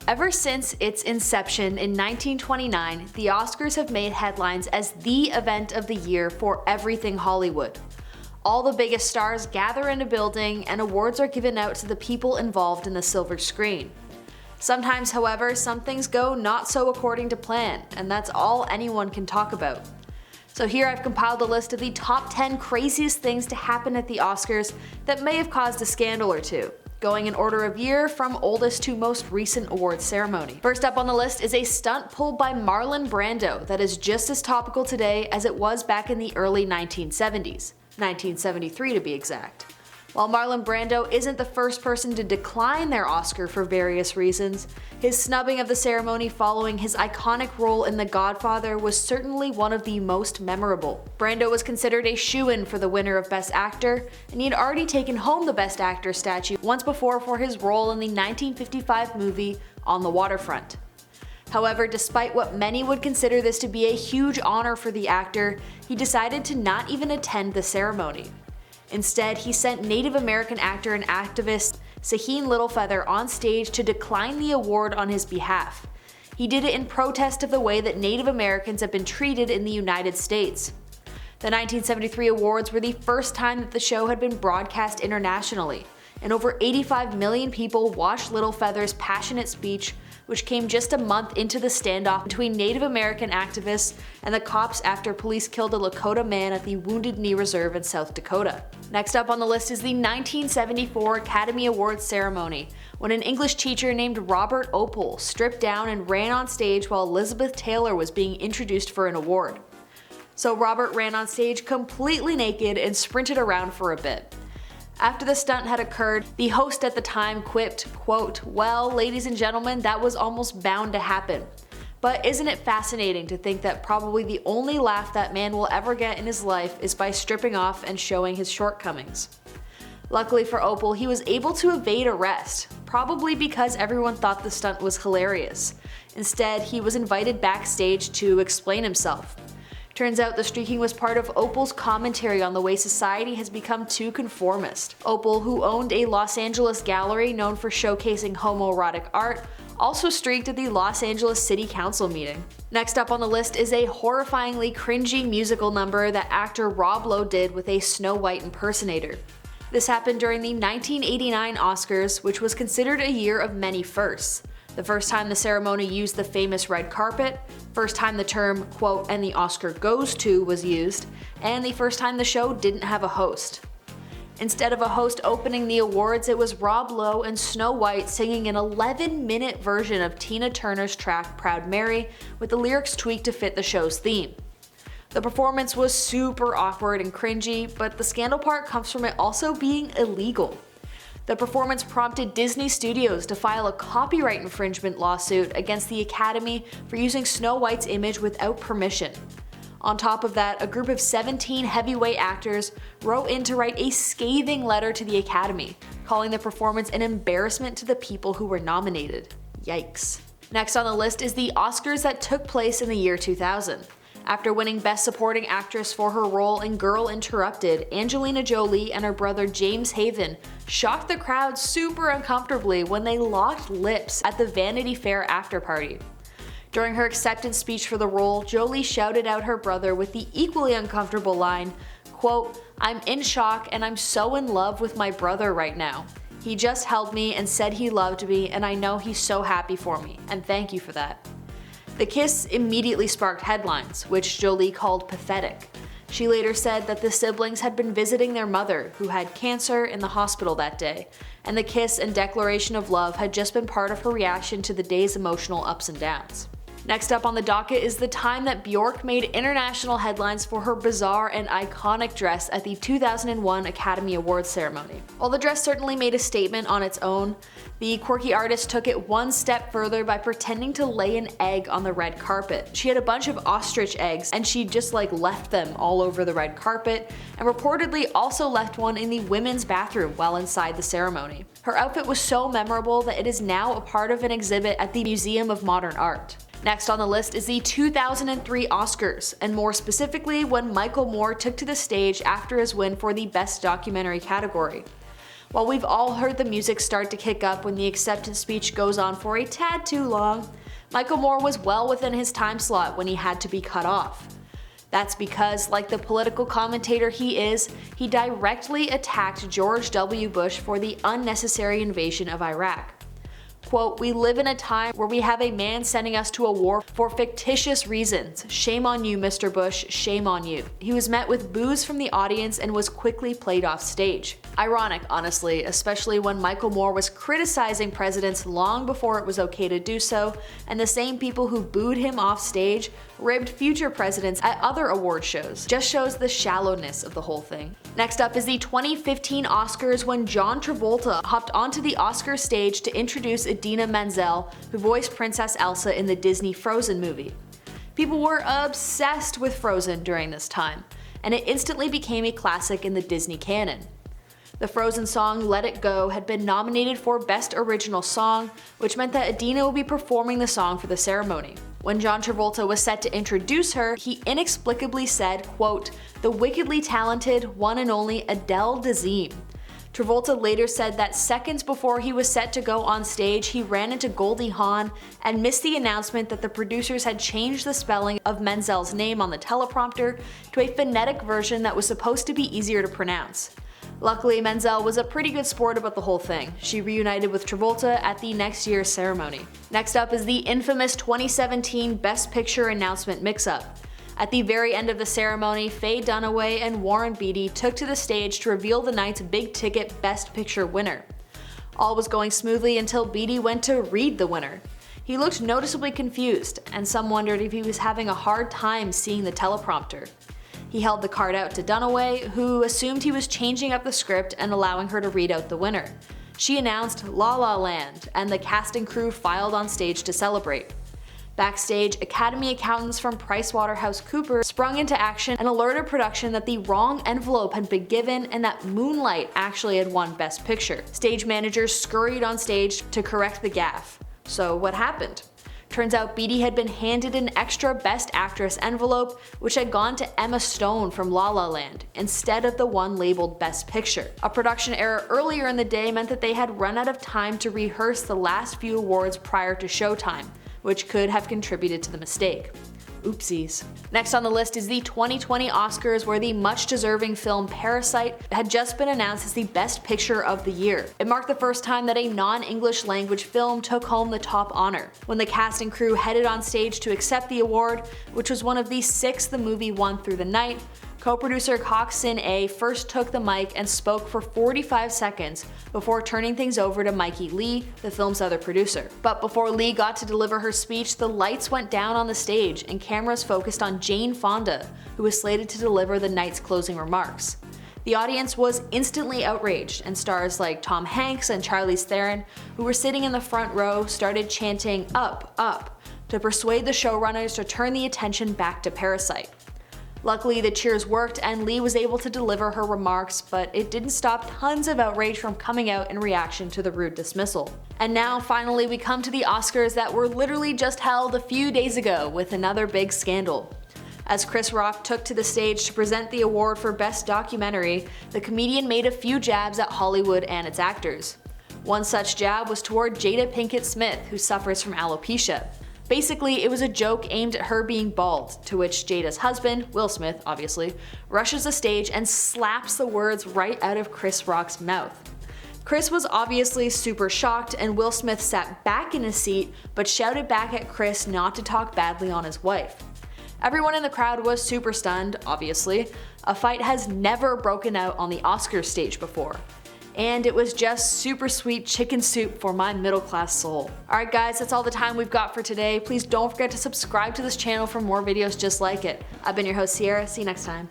Ever since its inception in 1929, the Oscars have made headlines as the event of the year for everything Hollywood. All the biggest stars gather in a building and awards are given out to the people involved in the silver screen. Sometimes, however, some things go not so according to plan, and that's all anyone can talk about. So here I've compiled a list of the top 10 craziest things to happen at the Oscars that may have caused a scandal or two, going in order of year from oldest to most recent awards ceremony. First up on the list is a stunt pulled by Marlon Brando that is just as topical today as it was back in the early 1970s, 1973 to be exact. While Marlon Brando isn't the first person to decline their Oscar for various reasons, his snubbing of the ceremony following his iconic role in The Godfather was certainly one of the most memorable. Brando was considered a shoo-in for the winner of Best Actor, and he had already taken home the Best Actor statue once before for his role in the 1955 movie On the Waterfront. However, despite what many would consider this to be a huge honor for the actor, he decided to not even attend the ceremony. Instead, he sent Native American actor and activist Sahin Littlefeather on stage to decline the award on his behalf. He did it in protest of the way that Native Americans have been treated in the United States. The 1973 awards were the first time that the show had been broadcast internationally, and over 85 million people watched Littlefeather's passionate speech, which came just a month into the standoff between Native American activists and the cops after police killed a Lakota man at the Wounded Knee Reserve in South Dakota. Next up on the list is the 1974 Academy Awards ceremony, when an English teacher named Robert Opel stripped down and ran on stage while Elizabeth Taylor was being introduced for an award. So Robert ran on stage completely naked and sprinted around for a bit. After the stunt had occurred, the host at the time quipped, quote, "Well, ladies and gentlemen, that was almost bound to happen." But isn't it fascinating to think that probably the only laugh that man will ever get in his life is by stripping off and showing his shortcomings? Luckily for Opel, he was able to evade arrest, probably because everyone thought the stunt was hilarious. Instead, he was invited backstage to explain himself. Turns out the streaking was part of Opel's commentary on the way society has become too conformist. Opel, who owned a Los Angeles gallery known for showcasing homoerotic art, also streaked at the Los Angeles City Council meeting. Next up on the list is a horrifyingly cringy musical number that actor Lowe did with a Snow White impersonator. This happened during the 1989 Oscars, which was considered a year of many firsts. The first time the ceremony used the famous red carpet, first time the term, quote, "and the Oscar goes to" was used, and the first time the show didn't have a host. Instead of a host opening the awards, it was Lowe and Snow White singing an 11-minute version of Tina Turner's track Proud Mary, with the lyrics tweaked to fit the show's theme. The performance was super awkward and cringy, but the scandal part comes from it also being illegal. The performance prompted Disney Studios to file a copyright infringement lawsuit against the Academy for using Snow White's image without permission. On top of that, a group of 17 heavyweight actors wrote in to write a scathing letter to the Academy, calling the performance an embarrassment to the people who were nominated. Yikes. Next on the list is the Oscars that took place in the year 2000. After winning Best Supporting Actress for her role in Girl Interrupted, Angelina Jolie and her brother James Haven shocked the crowd super uncomfortably when they locked lips at the Vanity Fair afterparty. During her acceptance speech for the role, Jolie shouted out her brother with the equally uncomfortable line, quote, "I'm in shock and I'm so in love with my brother right now. He just held me and said he loved me, and I know he's so happy for me, and thank you for that." The kiss immediately sparked headlines, which Jolie called pathetic. She later said that the siblings had been visiting their mother, who had cancer, in the hospital that day, and the kiss and declaration of love had just been part of her reaction to the day's emotional ups and downs. Next up on the docket is the time that Bjork made international headlines for her bizarre and iconic dress at the 2001 Academy Awards ceremony. While the dress certainly made a statement on its own, the quirky artist took it one step further by pretending to lay an egg on the red carpet. She had a bunch of ostrich eggs and she just left them all over the red carpet, and reportedly also left one in the women's bathroom while inside the ceremony. Her outfit was so memorable that it is now a part of an exhibit at the Museum of Modern Art. Next on the list is the 2003 Oscars, and more specifically when Michael Moore took to the stage after his win for the Best Documentary category. While we've all heard the music start to kick up when the acceptance speech goes on for a tad too long, Michael Moore was well within his time slot when he had to be cut off. That's because, like the political commentator he is, he directly attacked George W. Bush for the unnecessary invasion of Iraq. Quote, "We live in a time where we have a man sending us to a war for fictitious reasons. Shame on you, Mr. Bush, shame on you." He was met with boos from the audience and was quickly played off stage. Ironic, honestly, especially when Michael Moore was criticizing presidents long before it was okay to do so, and the same people who booed him off stage ribbed future presidents at other award shows. Just shows the shallowness of the whole thing. Next up is the 2015 Oscars, when John Travolta hopped onto the Oscar stage to introduce Idina Menzel, who voiced Princess Elsa in the Disney Frozen movie. People were obsessed with Frozen during this time, and it instantly became a classic in the Disney canon. The Frozen song Let It Go had been nominated for Best Original Song, which meant that Idina would be performing the song for the ceremony. When John Travolta was set to introduce her, he inexplicably said, quote, "The wickedly talented, one and only Adele Dazeem." Travolta later said that seconds before he was set to go on stage, he ran into Goldie Hawn and missed the announcement that the producers had changed the spelling of Menzel's name on the teleprompter to a phonetic version that was supposed to be easier to pronounce. Luckily, Menzel was a pretty good sport about the whole thing. She reunited with Travolta at the next year's ceremony. Next up is the infamous 2017 Best Picture announcement mix-up. At the very end of the ceremony, Faye Dunaway and Warren Beatty took to the stage to reveal the night's big-ticket Best Picture winner. All was going smoothly until Beatty went to read the winner. He looked noticeably confused, and some wondered if he was having a hard time seeing the teleprompter. He held the card out to Dunaway, who assumed he was changing up the script and allowing her to read out the winner. She announced La La Land, and the cast and crew filed on stage to celebrate. Backstage, Academy accountants from PricewaterhouseCoopers sprung into action and alerted production that the wrong envelope had been given and that Moonlight actually had won Best Picture. Stage managers scurried on stage to correct the gaffe. So what happened? Turns out Beatty had been handed an extra Best Actress envelope, which had gone to Emma Stone from La La Land, instead of the one labeled Best Picture. A production error earlier in the day meant that they had run out of time to rehearse the last few awards prior to showtime, which could have contributed to the mistake. Oopsies. Next on the list is the 2020 Oscars, where the much-deserving film Parasite had just been announced as the Best Picture of the year. It marked the first time that a non-English language film took home the top honor. When the cast and crew headed on stage to accept the award, which was one of the 6 the movie won through the night, co-producer Kok Sin-ae first took the mic and spoke for 45 seconds before turning things over to Mikey Lee, the film's other producer. But before Lee got to deliver her speech, the lights went down on the stage and cameras focused on Jane Fonda, who was slated to deliver the night's closing remarks. The audience was instantly outraged, and stars like Tom Hanks and Charlize Theron, who were sitting in the front row, started chanting "Up, up" to persuade the showrunners to turn the attention back to Parasite. Luckily, the cheers worked and Lee was able to deliver her remarks, but it didn't stop tons of outrage from coming out in reaction to the rude dismissal. And now, finally, we come to the Oscars that were literally just held a few days ago with another big scandal. As Chris Rock took to the stage to present the award for Best Documentary, the comedian made a few jabs at Hollywood and its actors. One such jab was toward Jada Pinkett Smith, who suffers from alopecia. Basically, it was a joke aimed at her being bald, to which Jada's husband, Will Smith obviously, rushes the stage and slaps the words right out of Chris Rock's mouth. Chris was obviously super shocked, and Will Smith sat back in his seat but shouted back at Chris not to talk badly on his wife. Everyone in the crowd was super stunned, obviously. A fight has never broken out on the Oscars stage before. And it was just super sweet chicken soup for my middle class soul. Alright guys, that's all the time we've got for today. Please don't forget to subscribe to this channel for more videos just like it. I've been your host Sierra, see you next time.